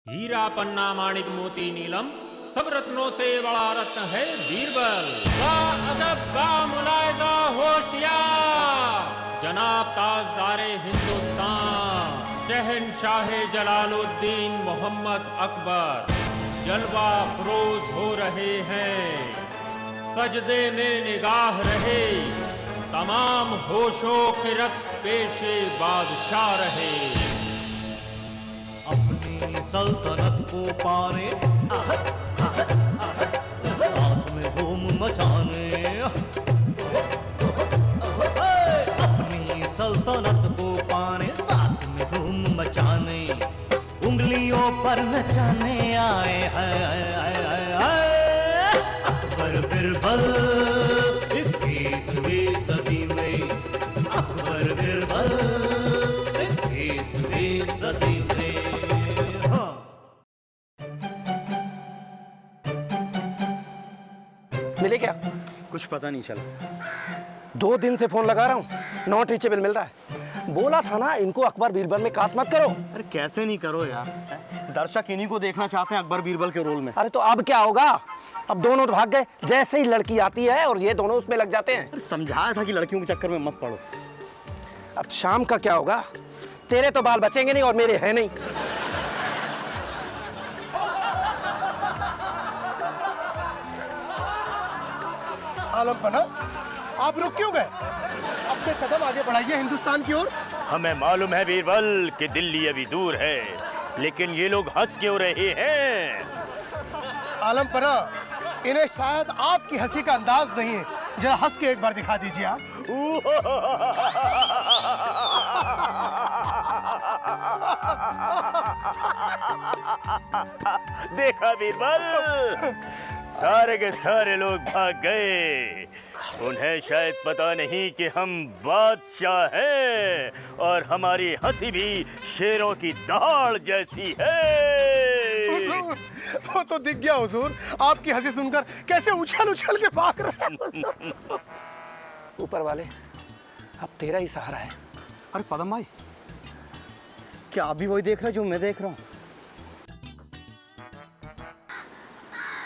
हीरा पन्ना माणिक मोती नीलम सब रत्नों से बड़ा रत्न है बीरबल। वाह अदब वाह मुलायजा होशियार जनाब ताजदारे हिंदुस्तान शहंशाह जलालुद्दीन मोहम्मद अकबर जलवा फरोज हो रहे हैं। सजदे में निगाह रहे तमाम होशो किरत पेशे बादशाह रहे। अपनी सल्तनत को पाने साथ में धूम मचाने, अपनी सल्तनत को पाने साथ में धूम मचाने, उंगलियों पर नचाने आए हैं अकबर बिरबल 21वीं सदी में। अकबर बिरबल 21वीं सदी में। मिले क्या? कुछ पता नहीं चला। 2 दिन से फोन लगा रहा हूँ, नॉट रीचेबल मिल रहा है। बोला था ना इनको अकबर बीरबल में कास्ट मत करो। अरे कैसे नहीं करो यार, दर्शक इन्हीं को देखना चाहते हैं अकबर बीरबल के रोल में। अरे तो अब क्या होगा? अब दोनों तो भाग गए, जैसे ही लड़की आती है और ये दोनों उसमें लग जाते हैं। अरे समझाया था कि लड़कियों के चक्कर में मत पड़ो। अब शाम का क्या होगा? तेरे तो बाल बचेंगे नहीं और मेरे हैं नहीं। आलम पना, आप रुक क्यों गए? अपने कदम आगे बढ़ाइए हिंदुस्तान की ओर। हमें मालूम है बीरबल कि दिल्ली अभी दूर है, लेकिन ये लोग हंस क्यों रहे हैं? आलम पना, इन्हें शायद आपकी हंसी का अंदाज नहीं है। जरा हंस के एक बार दिखा दीजिए आप। देखा बीरबल, सारे के सारे लोग भाग गए। उन्हें शायद पता नहीं कि हम बादशाह हैं और हमारी हंसी भी शेरों की दहाड़ जैसी है। वो तो दिख गया हुजूर, आपकी हंसी सुनकर कैसे उछल उछल के भाग रहे हैं। ऊपर वाले अब तेरा ही सहारा है। अरे पदम भाई, क्या आप भी वही देख रहे हो जो मैं देख रहा हूँ?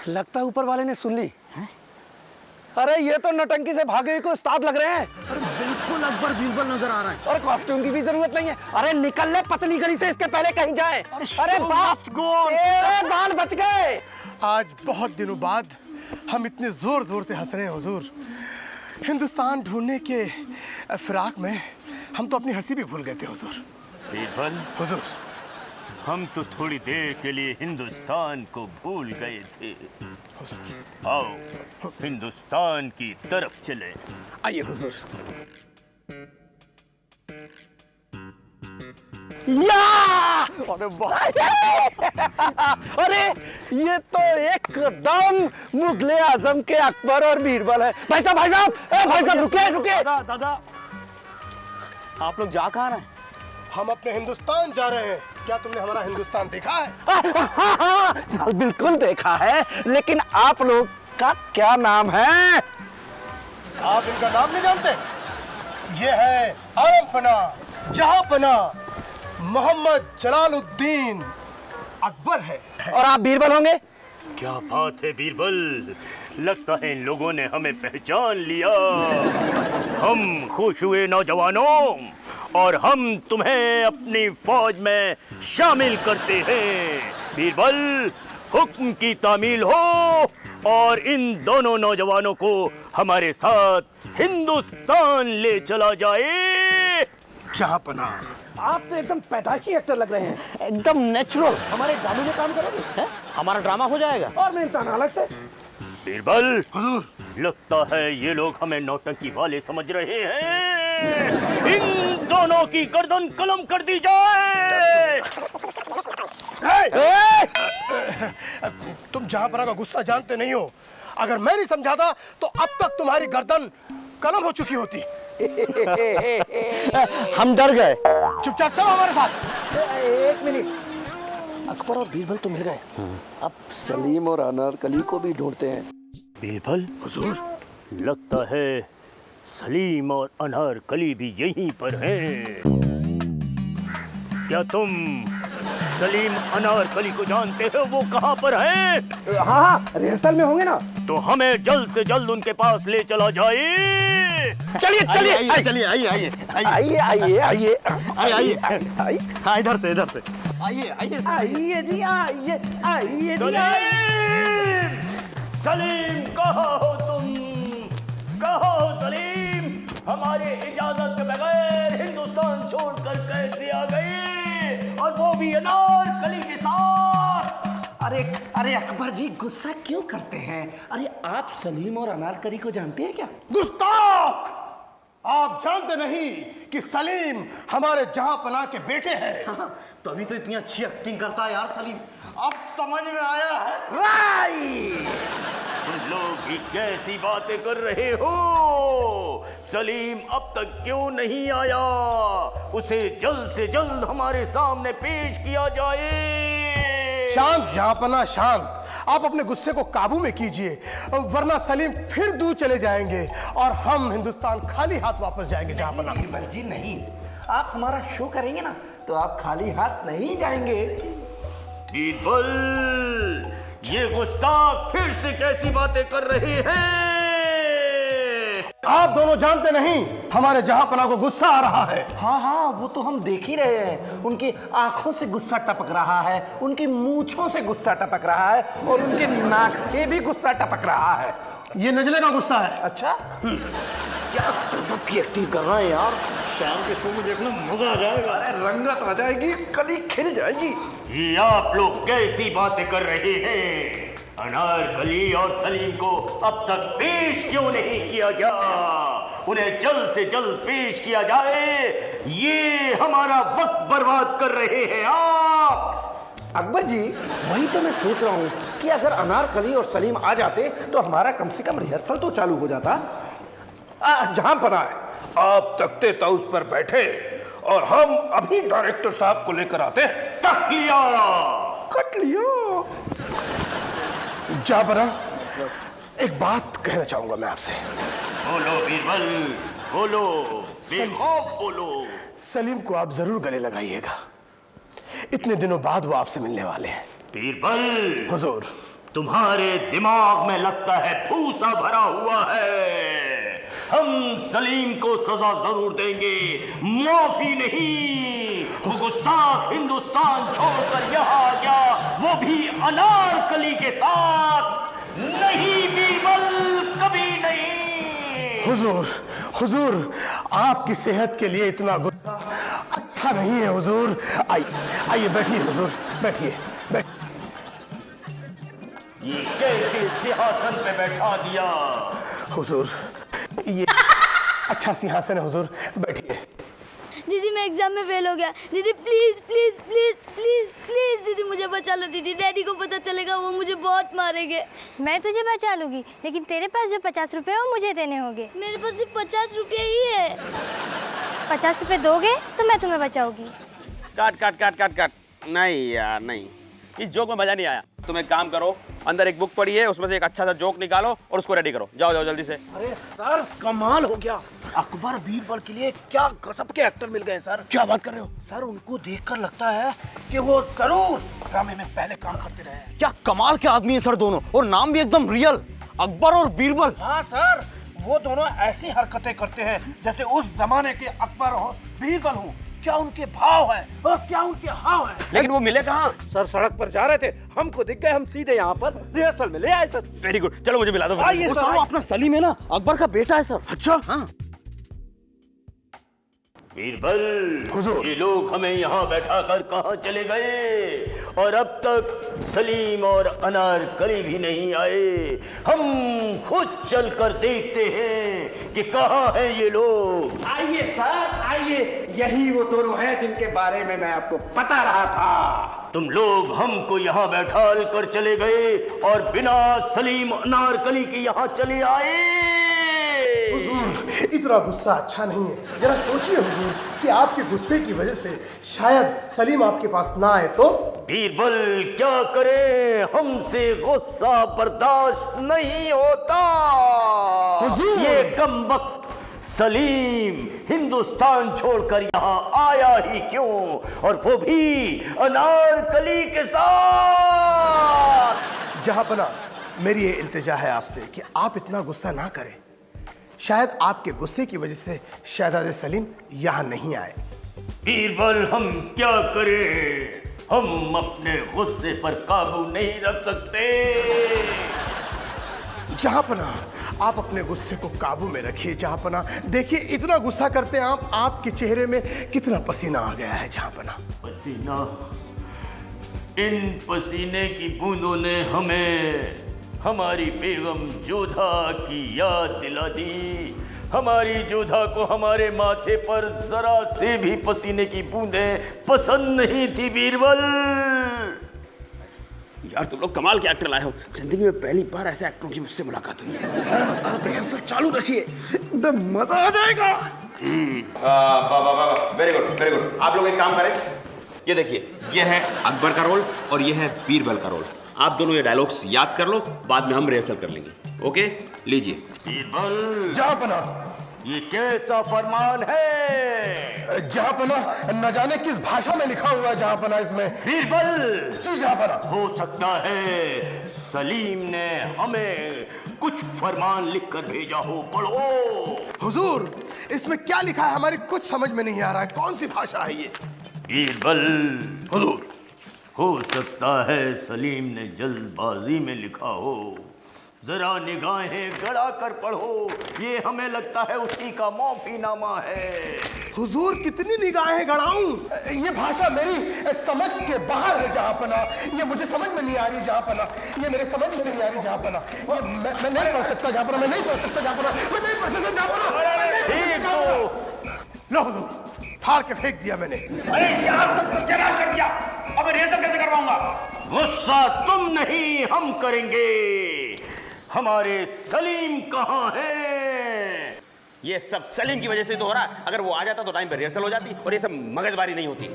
लगता है ऊपर वाले ने सुन ली। अरे ये तो नटंकी से भागे हुए को उस्ताद लग रहे हैं। अरे बिल्कुल अकबर बीरबल नजर आ रहा है। और कॉस्ट्यूम की भी जरूरत नहीं है। अरे निकल ले पतली गली से, इसके पहले कहीं जाए। अरे बाल बच गए। आज बहुत दिनों बाद हम इतने जोर जोर से हंस रहे हैं हुजूर। हिंदुस्तान ढूंढने के फिराक में हम तो अपनी हंसी भी भूल गए थे हुजूर। बीरबल, हुजूर, हम तो थोड़ी देर के लिए हिंदुस्तान को भूल गए थे। आओ हिंदुस्तान की तरफ चले। आइए हुजूर। या! अरे वाह! अरे ये तो एकदम मुगले आजम के अकबर और बीरबल है। भाई साहब, भाई साहब, भाई साहब रुके रुके। दादा, आप लोग जा कहाँ रहे हैं? हम अपने हिंदुस्तान जा रहे हैं। क्या तुमने हमारा हिंदुस्तान देखा है? हाँ, बिल्कुल देखा है, लेकिन आप लोग का क्या नाम है? आप इनका नाम नहीं जानते? ये है आलम पना, जहां पना, मोहम्मद जलालुद्दीन अकबर है। और आप बीरबल होंगे? क्या बात है बीरबल, लगता है इन लोगों ने हमें पहचान लिया। हम खुश हुए नौजवानों, और हम तुम्हें अपनी फौज में शामिल करते हैं। बीरबल, हुक्म की तामील हो और इन दोनों नौजवानों को हमारे साथ हिंदुस्तान ले चला जाए। जहां पना, आप तो एकदम पैदाइशी एक्टर लग रहे हैं, एकदम नेचुरल। हमारे ड्रामे में काम करोगे? हैं? हमारा ड्रामा हो जाएगा और मैं इंसान अलग से। बीरबल, हुजूर, लगता है ये लोग हमें नौटंकी वाले समझ रहे हैं। इन दोनों की गर्दन कलम कर दी जाए। तुम जहां पना का गुस्सा जानते नहीं हो। अगर मैं नहीं समझाता तो अब तक तुम्हारी गर्दन कलम हो चुकी होती। हम डर गए। चुपचाप चलो हमारे साथ। एक मिनट, अकबर और बीरबल तो मिल गए, अब सलीम और अनारकली को भी ढूंढते हैं। बीरबल, हुजूर, लगता है सलीम और अनारकली भी यहीं पर हैं। क्या तुम सलीम अनारकली को जानते हो वो कहाँ पर है? हाँ हाँ, रिहर्सल में होंगे ना। तो हमें जल्द से जल्द उनके पास ले चला जाए। चलिए चलिए चलिए आइए आइए आइए आइए आइए आइए आइए हाँ इधर से आइए आइए आइए जी आइए आइए जी सलीम, सलीम कहाँ हो तुम? कहाँ हो सलीम? हमारे इजाजत के बगैर हिंदुस्तान छोड़कर कैसे आ गए, और वो भी अनारकली के साथ? अरे अरे अकबर जी गुस्सा क्यों करते हैं? अरे आप सलीम और अनारकली को जानते हैं क्या? गुस्ताख! आप जानते नहीं कि सलीम हमारे जहांपनाह के बेटे हैं। तभी तो इतनी अच्छी एक्टिंग करता है यार सलीम। अब समझ में आया है। राइट। तुम लोग भी कैसी बातें कर रहे हो? सलीम अब तक क्यों नहीं आया? उसे जल्द से जल्द हमारे सामने पेश किया जाए। शांत जहांपनाह शांत। आप अपने गुस्से को काबू में कीजिए, वरना सलीम फिर दूर चले जाएंगे और हम हिंदुस्तान खाली हाथ वापस जाएंगे जहांपनाह। बीरबल जी नहीं, आप हमारा शो करेंगे ना तो आप खाली हाथ नहीं जाएंगे। बीरबल, ये गुस्ताख फिर से कैसी बातें कर रहे हैं? आप दोनों जानते नहीं हमारे जहांपनाह को गुस्सा आ रहा है। हाँ हाँ, वो तो हम देख ही रहे हैं। उनकी आंखों से गुस्सा टपक रहा है, उनकी मूंछों से गुस्सा टपक रहा है, और उनके नाक से भी गुस्सा टपक रहा है। ये नजले का गुस्सा है। अच्छा, क्या गजब की एक्टिंग कर रहा है यार। शाम के शो में देखना मजा आ जाएगा। अरे रंगत आ जाएगी, कली खिल जाएगी। ये आप लोग कैसी बातें कर रहे हैं? अनारकली और सलीम को अब तक पेश क्यों नहीं किया गया? उन्हें जल्द से जल्द पेश किया जाए। ये हमारा वक्त बर्बाद कर रहे हैं आप। अकबर जी, वही तो मैं सोच रहा हूँ कि अगर अनारकली और सलीम आ जाते तो हमारा कम से कम रिहर्सल तो चालू हो जाता। जहांपनाह है, आप तख्ते ताउस पर बैठे और हम अभी डायरेक्टर साहब को लेकर आते। कट लिया। कट लिया। जहांपनाह, एक बात कहना चाहूंगा मैं आपसे। बोलो बीरबल, बोलो, बेखौफ बोलो। सलीम को आप जरूर गले लगाइएगा। इतने दिनों बाद वो आपसे मिलने वाले हैं। बीरबल, हुजूर, तुम्हारे दिमाग में लगता है भूसा भरा हुआ है। हम सलीम को सजा जरूर देंगे, माफी नहीं। वो गुस्ताख हिंदुस्तान छोड़कर यहाँ आ गया, वो भी अनारकली के साथ। नहीं बीरबल, कभी नहीं। हुजूर, हुजूर, आपकी सेहत के लिए इतना गुस्सा अच्छा नहीं है हुजूर। आइए बैठिए हुजूर, बैठिए बैठिए। ये कैसे सिंहासन पे बैठा दिया? हुजूर, ये अच्छा सिंहासन है हुजूर, बैठिए। दीदी मैं एग्जाम में फेल हो गया। दीदी please please please please please दीदी मुझे बचा लो। दीदी डैडी को पता चलेगा, वो मुझे बहुत मारेंगे। मैं तुझे बचा लूंगी, लेकिन तेरे पास जो 50 रुपए है वो मुझे देने होंगे। मेरे पास सिर्फ 50 रुपये ही है। 50 रुपए दोगे तो मैं तुम्हें बचाऊंगी। काट काट काट काट काट। नहीं यार नहीं, इस जोक में मजा नहीं आया। तुम एक काम करो, अंदर एक बुक पड़ी है, उसमें से एक अच्छा सा जोक निकालो और उसको रेडी करो। जाओ जाओ जल्दी से। अरे सर, कमाल हो गया। अकबर बीरबल के लिए क्या गजब के एक्टर मिल गए सर। क्या बात कर रहे हो? सर, उनको देखकर लगता है कि वो जरूर ड्रामे में पहले काम करते रहे हैं। क्या कमाल के आदमी है सर दोनों, और नाम भी एकदम रियल, अकबर और बीरबल। हाँ सर, वो दोनों ऐसी हरकतें करते हैं जैसे उस जमाने के अकबर हो, बीरबल हो। क्या उनके भाव है और क्या उनके हाव है। लेकिन वो मिले कहाँ? सर सड़क पर जा रहे थे, हमको दिख गए, हम सीधे यहाँ पर रिहर्सल में ले आए सर। वेरी गुड, चलो मुझे मिला दो। आइए वो सर, सर वो अपना सलीम है ना, अकबर का बेटा है सर। अच्छा, हाँ बीरबल, हुजूर। ये लोग हमें यहाँ बैठा कर कहाँ चले गए? और अब तक सलीम और अनारकली भी नहीं आए। हम खुद चलकर देखते हैं कि कहाँ हैं ये लोग। आइए सर, आइए। यही वो दोनों हैं जिनके बारे में मैं आपको बता रहा था। तुम लोग हमको यहाँ बैठा कर चले गए और बिना सलीम अनारकली के यहाँ चले आए। हुजूर, इतना गुस्सा अच्छा नहीं है। जरा सोचिए हुजूर कि आपके गुस्से की वजह से शायद सलीम आपके पास ना आए तो। बीरबल, क्या करें, हमसे गुस्सा बर्दाश्त नहीं होता। हुजूर। ये कमबख्त सलीम हिंदुस्तान छोड़कर यहाँ आया ही क्यों, और वो भी अनारकली के साथ। जहांपना, मेरी ये इल्तिजा है आपसे कि आप इतना गुस्सा ना करें। शायद आपके गुस्से की वजह से शहजादे सलीम यहाँ नहीं आए। बीरबल, हम क्या करें? हम अपने गुस्से पर काबू नहीं रख सकते। जहांपना, आप अपने गुस्से को काबू में रखिए। जहांपना, देखिए इतना गुस्सा करते हैं आप, आपके चेहरे में कितना पसीना आ गया है। जहांपना, पसीना, इन पसीने की बूंदों ने हमें हमारी बेगम जोधा की याद दिला दी। हमारी जोधा को हमारे माथे पर जरा से भी पसीने की बूंदें पसंद नहीं थी बीरबल। यार तुम लोग कमाल के एक्टर लाए हो। जिंदगी में पहली बार ऐसे एक्टरों की मुझसे मुलाकात हुई है। सर आप रिहर्सल चालू रखिए, एकदम मजा आ जाएगा। Very good very good. आप लोग एक काम करें, ये देखिए, ये है अकबर का रोल और ये है बीरबल का रोल। आप दोनों ये डायलॉग्स याद कर लो, बाद में हम रिहर्सल कर लेंगे। ओके, लीजिए। बीरबल, जहांपना, ये कैसा फरमान है? जहांपना, न जाने किस भाषा में लिखा हुआ है जहांपना इसमें। बीरबल, जी जहांपना। हो सकता है सलीम ने हमें कुछ फरमान लिखकर भेजा हो, पढ़ो। हुजूर, इसमें क्या लिखा है हमारी कुछ समझ में नहीं आ रहा है। कौन सी भाषा है ये? बीरबल, हुजूर, हो सकता है सलीम ने जल्दबाजी में लिखा हो। जरा निगाहें गड़ा कर पढ़ो, ये हमें लगता है उसी का मौफीनामा है। हुजूर, कितनी निगाहें गड़ाऊं? ये भाषा मेरी समझ के बाहर है जहांपना। ये मुझे समझ में नहीं आ रही जहांपना। ये मेरे समझ में नहीं आ रही जहांपना। ये मैं नहीं पढ़ सकता जहांपना। मैं नहीं पढ़ सकता जहांपना। मैं नहीं पढ़ सकता जहांपना। लो हुजूर, फाड़ के फेंक दिया मैंने। अरे यार, सब कुछ क्या कर दिया। अब रिहर्सल कैसे करवाऊंगा? गुस्सा तुम नहीं, हम करेंगे। हमारे सलीम कहाँ हैं? ये सब सलीम की वजह से तो हो रहा है। अगर वो आ जाता तो टाइम पे रिहर्सल हो जाती और ये सब मगजबारी नहीं होती।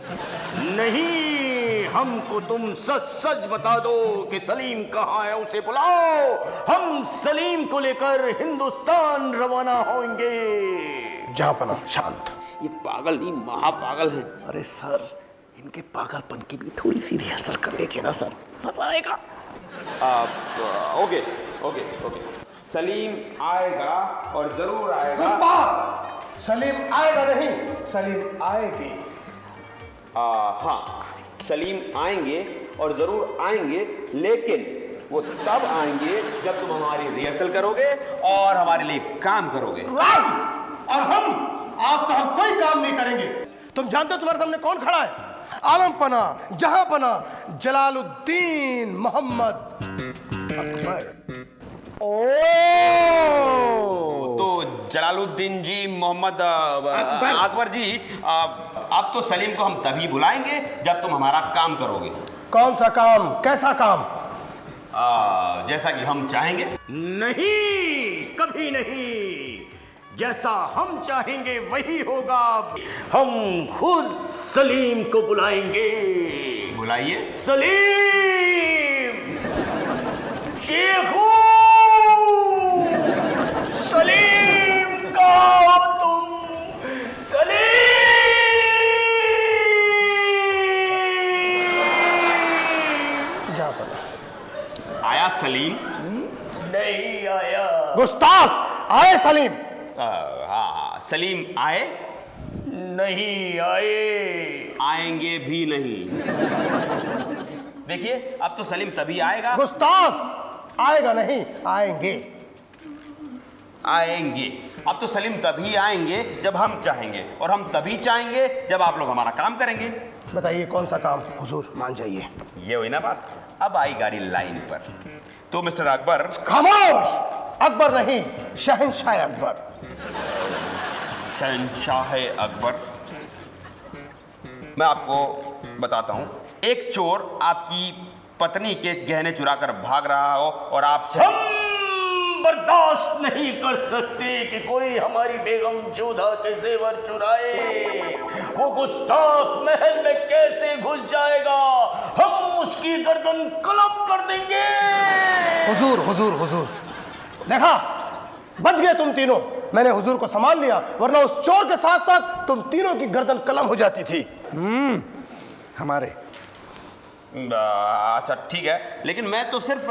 नहीं, हमको तुम सच सच बता दो कि सलीम कहाँ है, उसे बुलाओ। हम सलीम को लेकर हिंदुस्तान रवाना होंगे। जहांपना, शांत। ये पागल नहीं, महापागल है। अरे सर, इनके पागलपन की भी थोड़ी सी रिहर्सल कर लीजिए ना सर, मजा आएगा। Okay okay okay. सलीम आएगा और जरूर आएगा। गुस्ताख! सलीम आएगा नहीं, सलीम आएगी। हाँ, सलीम आएंगे और जरूर आएंगे, लेकिन वो तब आएंगे जब तुम हमारी रिहर्सल करोगे और हमारे लिए काम करोगे। और हम आपका कोई काम नहीं करेंगे। तुम जानते हो तुम्हारे सामने कौन खड़ा है? आलमपना, जहांपना, जलालुद्दीन मोहम्मद अकबर। तो जलालुद्दीन जी मोहम्मद अकबर जी, आप तो सलीम को हम तभी बुलाएंगे जब तुम हमारा काम करोगे। कौन सा काम? कैसा काम? जैसा कि हम चाहेंगे। नहीं, कभी नहीं। जैसा हम चाहेंगे वही होगा। हम खुद सलीम को बुलाएंगे। बुलाइए। सलीम, शेखू, सलीम कहाँ हो तुम? सलीम! आया सलीम? नहीं आया। गुस्ताख! आए सलीम। हाँ, सलीम आए? नहीं आए। आएंगे भी नहीं। देखिए, अब तो सलीम तभी आएगा। गुस्ताख! आएगा नहीं, आएंगे। आएंगे। अब तो सलीम तभी आएंगे जब हम चाहेंगे, और हम तभी चाहेंगे जब आप लोग हमारा काम करेंगे। बताइए कौन सा काम? हुजूर मान जाइए। ये हुई ना बात। अब आई गाड़ी लाइन पर। तो मिस्टर अकबर। खामोश! अकबर नहीं, शहंशाह अकबर। शहंशाह अकबर। मैं आपको बताता हूं, एक चोर आपकी पत्नी के गहने चुरा कर भाग रहा हो और आपसे हम बर्दाश्त नहीं कर सकते कि कोई हमारी बेगम जोधा के जेवर चुराए। वो गुस्ताख महल में कैसे घुस जाएगा? हम उसकी गर्दन कलम कर देंगे। हुजूर हुजूर हुजूर, देखा, बच गए तुम तीनों। मैंने हुजूर को संभाल लिया, वरना उस चोर के साथ साथ तुम तीनों की गर्दन कलम हो जाती थी। हमारे अच्छा ठीक है, लेकिन मैं तो सिर्फ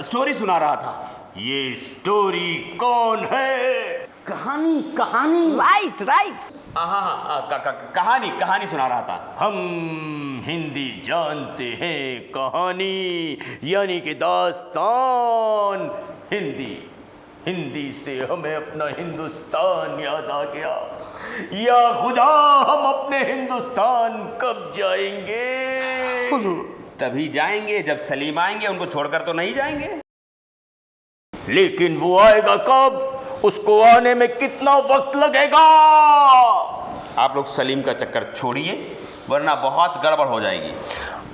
स्टोरी सुना रहा था। ये स्टोरी कौन है? कहानी कहानी राइट राइट। हाँ, कहानी सुना रहा था। हम हिंदी जानते हैं, कहानी यानी कि दास्तान। हिंदी से हमें अपना हिंदुस्तान याद आ गया। या खुदा, हम अपने हिंदुस्तान कब जाएंगे? तभी जाएंगे जब सलीम आएंगे, उनको छोड़कर तो नहीं जाएंगे। लेकिन वो आएगा कब? उसको आने में कितना वक्त लगेगा? आप लोग सलीम का चक्कर छोड़िए, वरना बहुत गड़बड़ हो जाएगी।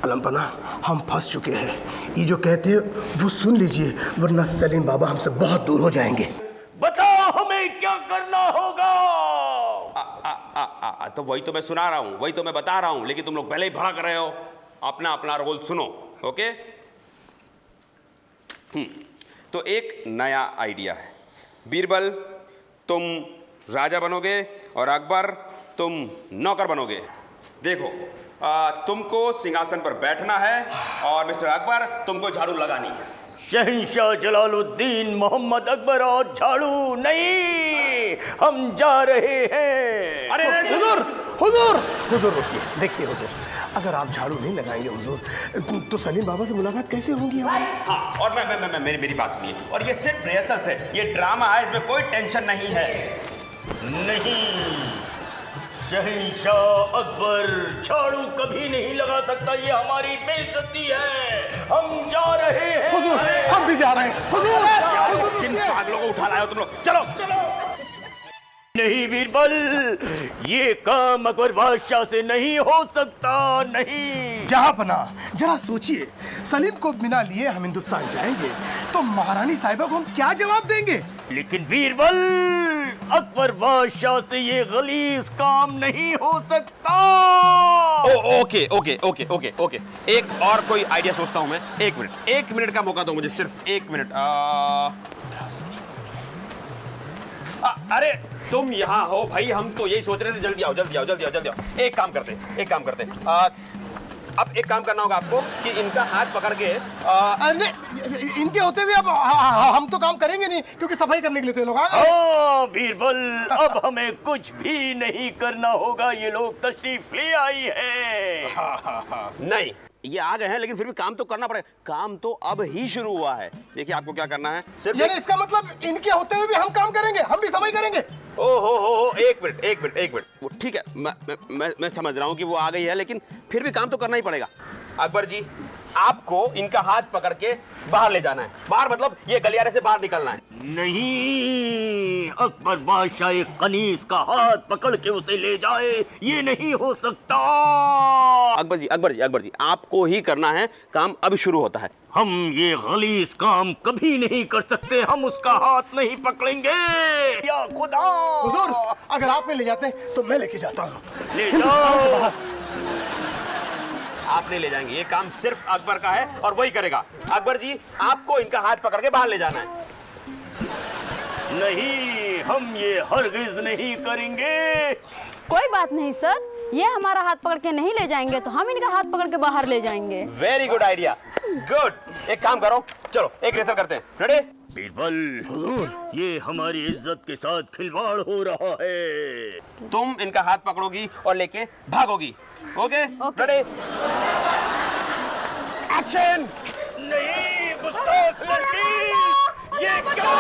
अलमपना, हम फंस चुके हैं। ये जो कहते हैं वो सुन लीजिए, वरना सलीम बाबा हमसे बहुत दूर हो जाएंगे। बताओ हमें क्या करना होगा? तो वही तो मैं सुना रहा हूँ, वही तो मैं बता रहा हूँ, लेकिन तुम लोग पहले ही भड़क रहे हो। अपना अपना रोल सुनो, ओके? तो एक नया आइडिया है। बीरबल, तुम राजा बनोगे और अकबर तुम नौकर बनोगे। देखो, तुमको सिंहासन पर बैठना है और मिस्टर अकबर तुमको झाड़ू लगानी है। शहंशाह जलालुद्दीन मोहम्मद अकबर और झाड़ू नहीं, हम जा रहे हैं। अरे हुजूर, रुकिए, देखिए हुजूर, अगर आप झाड़ू नहीं लगाएंगे हुजूर, तो सलीम बाबा से मुलाकात कैसे होगी हमारी? हाँ, और मैं मेरी बात सुनिए, और ये सिर्फ रिहर्सल है, ये ड्रामा है, इसमें कोई टेंशन नहीं है। नहीं, शहंशाह अकबर झाड़ू कभी नहीं लगा सकता, ये हमारी बेइज्जती है। हम जा रहे हैं। हुजूर, हम भी जा रहे हैं। हुजूर, किन पागलों को उठा लाए हो तुम लोग? चलो। नहीं बीरबल, ये काम अकबर बादशाह से नहीं हो सकता। नहीं। जहांपना, जरा सोचिए, सलीम को बिना लिए हम हिंदुस्तान जाएंगे तो महारानी साहिबा को हम क्या जवाब देंगे? लेकिन बीरबल, अकबर बादशाह से ये गलीज काम नहीं हो सकता। ओके। एक और कोई आइडिया सोचता हूं मैं। एक मिनट का मौका दो मुझे, सिर्फ 1 मिनट। अरे तुम यहाँ हो भाई, हम तो यही सोच रहे थे। जल्दी आओ। एक काम करते। अब एक काम करना होगा आपको कि इनका हाथ पकड़ के नहीं, इनके होते हुए अब हम तो काम करेंगे नहीं, क्योंकि सफाई करने के लिए तो ये लोग आ गए। हाँ बीरबल, अब हमें कुछ भी नहीं करना होगा, ये लोग तशरीफ ले आई है। नहीं, ये आ गए हैं, लेकिन फिर भी काम तो करना पड़ेगा। काम तो अब ही शुरू हुआ है। देखिए आपको क्या करना है, सिर्फ यानी इसका मतलब इनके होते हुए भी हम काम करेंगे, हम भी सफाई करेंगे। ओहो, एक मिनट। वो ठीक है, मैं समझ रहा हूँ कि वो आ गई है, लेकिन फिर भी काम तो करना ही पड़ेगा। अकबर जी, आपको इनका हाथ पकड़ के बाहर ले जाना है। बाहर मतलब ये गलियारे से बाहर निकलना है। नहीं, अकबर बादशाह एक कनीज का हाथ पकड़ के उसे ले जाए, ये नहीं हो सकता। अकबर जी, आपको ही करना है। काम अभी शुरू होता है। हम ये गलीज काम कभी नहीं कर सकते, हम उसका हाथ नहीं पकड़ेंगे। या खुदा। हुजूर, अगर आप में ले जाते हैं तो मैं लेके जाता हूँ। ले जाओ। आप नहीं ले जाएंगे, ये काम सिर्फ अकबर का है और वही करेगा। अकबर जी, आपको इनका हाथ पकड़ के बाहर ले जाना है। नहीं, हम ये हरगिज नहीं करेंगे। कोई बात नहीं सर, ये हमारा हाथ पकड़ के नहीं ले जाएंगे तो हम इनका हाथ पकड़ के बाहर ले जाएंगे। Very good idea, good. एक काम करो, चलो एक रेसल करते हैं। रेडी? बीरबल, ये हमारी इज्जत के साथ खिलवाड़ हो रहा है। तुम इनका हाथ पकड़ोगी और लेके भागोगी। ओके? रेडी? एक्शन! नहीं, गुस्ताख लड़की, ये क्या?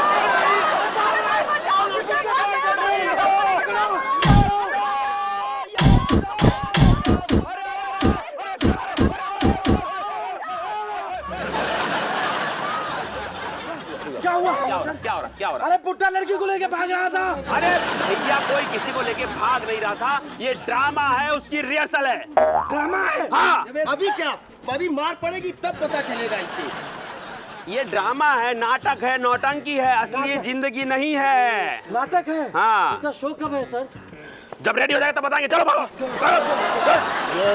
क्या हो रहा? अरे पुट्टा लड़की को लेके भाग रहा था। अरे भैया, कोई किसी को लेके भाग नहीं रहा था, ये ड्रामा है, उसकी रिहर्सल है। ड्रामा है? हाँ। अभी क्या? अभी मार पड़ेगी तब पता चलेगा इसे। ये ड्रामा है, नाटक है, नौटंकी है, असली ये जिंदगी नहीं है। नाटक है? हाँ। इसका शो कब है सर? जब रेडी हो जाएगा तब बताएंगे। चलो भागो। या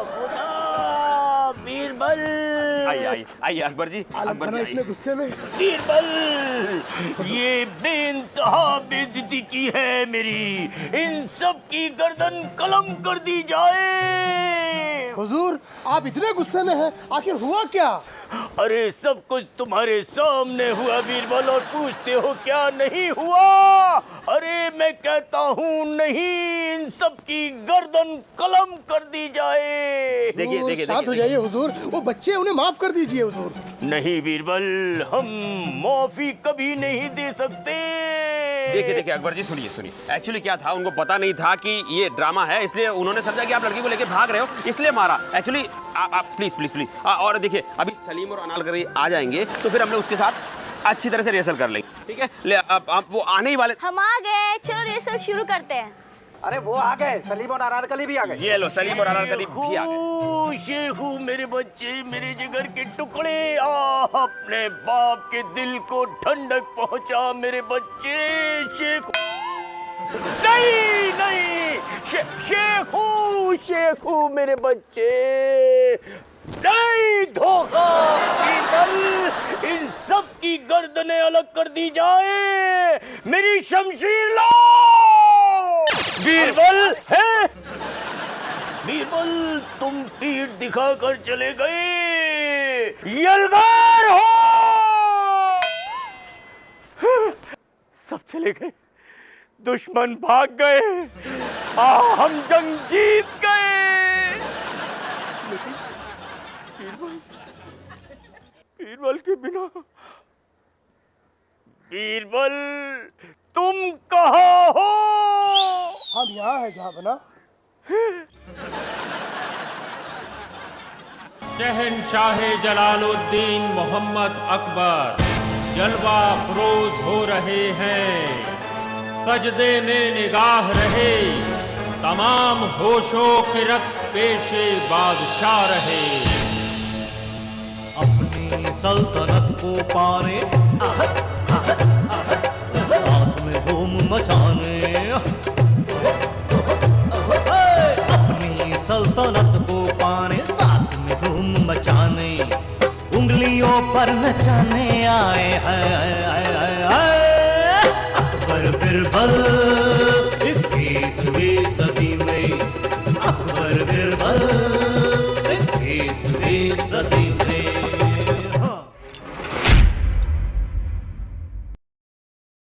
खुदा, बीरबल, आइए आइए अकबर जी, अकबर जी इतने गुस्से में। बीरबल, ये बेइंतहा बेइज्जती की है मेरी, इन सब की गर्दन कलम कर दी जाए। हुजूर आप इतने गुस्से में हैं, आखिर हुआ क्या? अरे सब कुछ तुम्हारे सामने हुआ बीरबल, और पूछते हो क्या नहीं हुआ? अरे मैं कहता हूँ नहीं, इन सब की गर्दन कलम कर दी जाए। देखिए देखिए शांत हो जाइए हुजूर, वो बच्चे उन्हें माफ कर दीजिए हुजूर। नहीं बीरबल, हम माफी कभी नहीं दे सकते। देखिए देखिए अकबर जी, सुनिए सुनिए, एक्चुअली क्या था, उनको पता नहीं था कि ये ड्रामा है, इसलिए उन्होंने समझा कि आप लड़की को लेके भाग रहे हो, इसलिए मारा। एक्चुअली आप प्लीज प्लीज प्लीज, और देखिए अभी सलीम और अनारकली आ जाएंगे तो फिर हम लोग उसके साथ अच्छी तरह से रिहर्सल कर लेंगे, ठीक है? ले आप वो आने ही वाले। हम आ गए, चलो रेसल शुरू करते हैं। अरे वो आ गए, सलीम और अनारकली भी आ गए। ये लो, सलीम और अनारकली भी आ गए। शेखू मेरे बच्चे, मेरे जिगर के टुकड़े, अपने बाप के दिल को ठंडक पहुंचा मेरे बच्चे। शेखू नहीं नहीं, शेखू शेखू मेरे बच्चे, नहीं धोखा। बीरबल, इन सब की गर्दनें अलग कर दी जाए, मेरी शमशीर लो। बीरबल है, बीरबल तुम पीठ दिखाकर चले गए, यलगार हो। सब चले गए, दुश्मन भाग गए, हम जंग जीत गए। लेकिन बीरबल के बिना, बीरबल तुम कहाँ हो? हम यहाँ है जहां शहनशाह जलालुद्दीन मोहम्मद अकबर जलवा फरोज हो रहे हैं, सजदे में निगाह रहे, तमाम होशो के रक्त पेशे बादशाह रहे। अपनी सल्तनत को पाने, साथ में धूम मचाने, अपनी सल्तनत को पाने, साथ में धूम मचाने, उंगलियों पर नचाने आए हैं अकबर बीरबल 21वीं सदी में, अकबर बीरबल